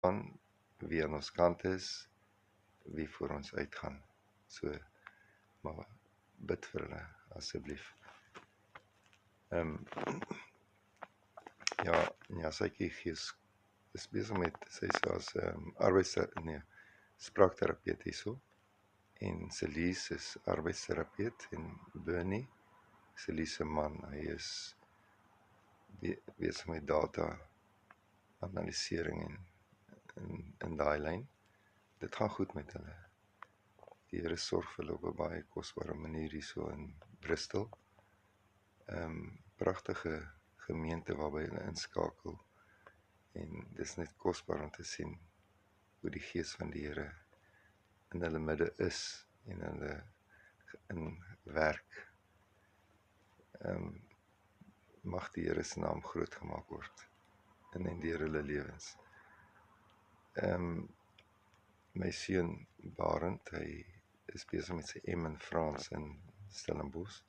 aan, wie aan ons kant is, wie voor ons uitgaan. So, maar bid vir hulle, asseblief. Ja, Sytjie is besig met, sy is as spraakterapeut hierso, en Celise is arbeidsterapeut, en Bernie, Celise se man, hy is besig met data analisering en daai lyn. Dit gaan goed met hulle. Die Here sorg vir hulle op 'n baie kosbare manier hierso in Bristol. Pragtige gemeente waarby hulle inskakel, en dis net kosbaar om te sien hoe die Gees van die Here in hulle midde is en hulle in werk. Mag die Here se naam groot gemaak word en deur hulle lewens. My seun Barend, hy is besig met sy M in Frans in Stellenbosch.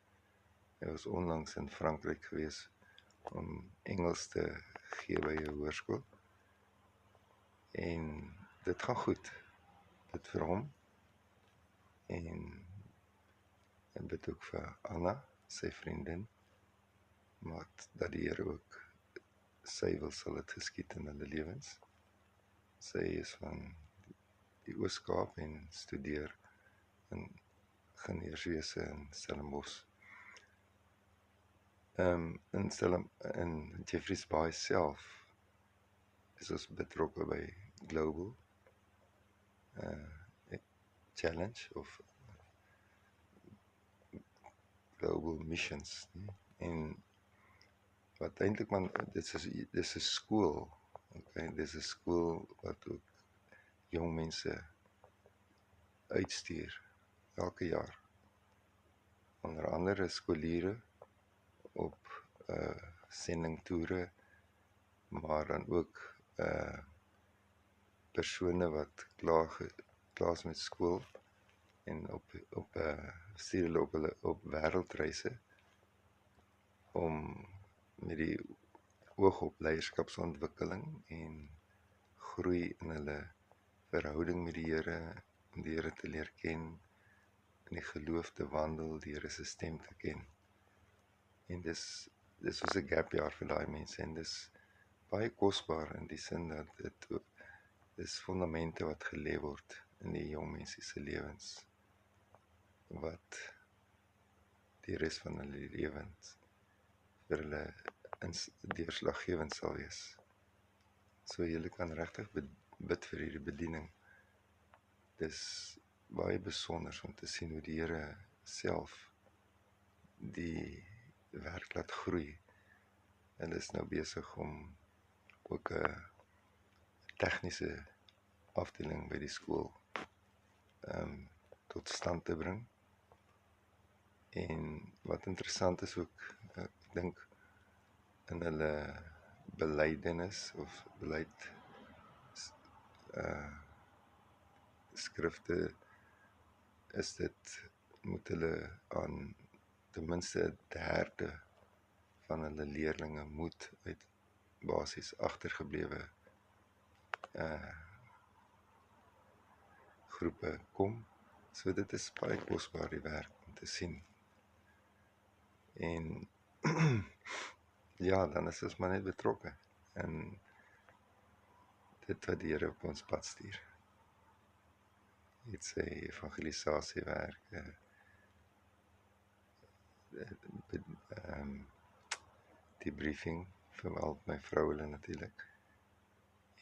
Hy was onlangs in Frankryk gewees om Engels te gee by 'n hoërskool. En dit gaan goed. Dit vir hom. En bid ook vir Anna, sy vriendin, maar dat die Here ook sy wil sal dit geskied in hulle lewens. Sy is van die Oos-Kaap en studeer in ingenieurswese in Stellenbosch. In Jeffreys Bay self is ons betrokke by Global Challenge of Global Missions, nie? En wat eintlik dis 'n skool, okay, dis 'n skool wat ook jong mense uitstuur elke jaar. Onder andere skoliere op sendingtoere, maar dan ook persone wat klaar is met skool en stuur hulle op wêreldreise om met die oog op leierskapsontwikkeling en groei in hulle verhouding met die Here, om die Here te leer ken, in die geloof te wandel, die Here se stem te ken. En dis was 'n gap jaar vir daai mense, en dis baie kosbaar in die sin dat dit is fondamente wat gelê word in die jong mense se lewens, wat die res van hulle lewens vir hulle deurslaggewend sal wees. So julle kan regtig bid vir hierdie bediening. Dis baie besonder om te sien hoe die Here self die werk laat groei. Hulle is nou besig om ook 'n tegniese afdeling by die skool tot stand te bring. En wat interessant is ook, ek dink in hulle belydenis of beleid skrifte is dit, moet hulle aan ten minste 1/3 van hulle leerlinge moet uit basies agtergeblewe groepe kom. So dit is baie kosbaar die werk om te sien. En ja, dan is ons maar net betrokke en dit wat die Here op ons pad stuur. Dit sê evangelisasiewerk, die briefing vir al my vrou hulle natuurlik,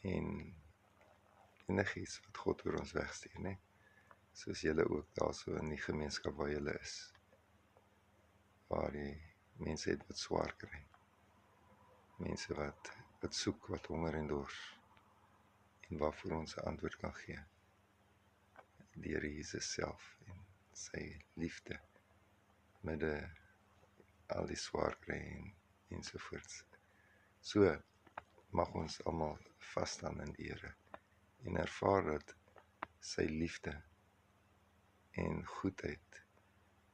en enigiets wat God oor ons wegstuur, né? Soos julle ook daarso in die gemeenskap waar julle is, waar die mense het wat swaar kry, mense wat soek, wat honger en dors, en waarvoor ons 'n antwoord kan gee, die Here Jesus self en sy liefde midde al die swaar kry ensovoorts. So mag ons almal vas staan in die Here en ervaar dat sy liefde en goedheid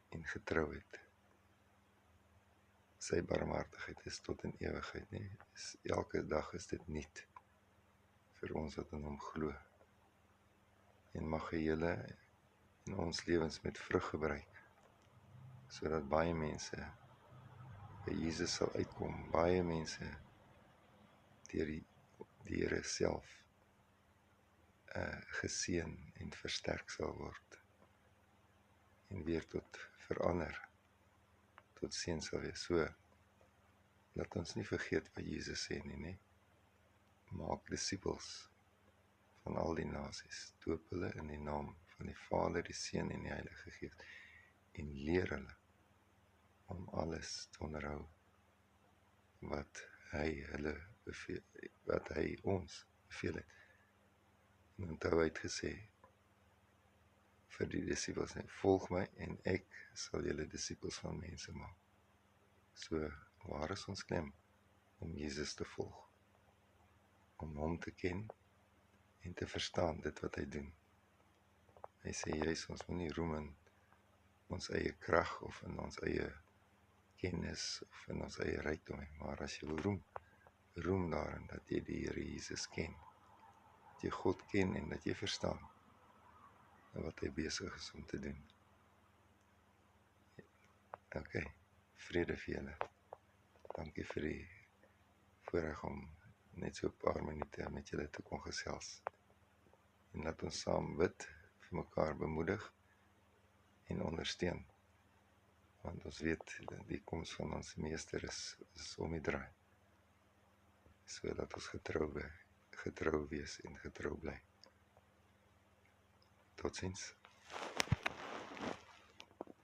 en getrouheid, sy barmhartigheid is tot in ewigheid, nie? Elke dag is dit nuut vir ons wat in hom glo. En mag hy julle in ons lewens met vrug gebruik, sodat baie mense by Jesus sal uitkom, baie mense deur die Here self geseën en versterk sal word, en weer tot verander, tot seën sal wees. So, laat ons nie vergeet wat Jesus sê nie, maak disippels van al die nasies, doop hulle in die naam van die Vader, die Seun en die Heilige Gees, en leer hulle om alles te onderhou wat hy ons beveel het. En onthou, hy het gesê vir die disippels, volg my en ek sal julle disippels van mense maak. So, waar is ons klem? Om Jesus te volg, om hom te ken en te verstaan dit wat hy doen. Hy sê juis, ons moet nie roem in ons eie krag of in ons eie kennis of in ons eie rykdom, maar as jy wil roem daarin dat jy die Here Jesus ken, dat jy God ken en dat jy verstaan wat hy besig is om te doen. Ok, vrede vir julle. Dankie vir die voorreg om net so 'n paar minute met julle te kon gesels. En laat ons saam bid, vir mekaar bemoedig en ondersteun. Want ons weet, die koms van ons meester is om die draai. So dat ons getrou wees en getrou bly. Totsiens.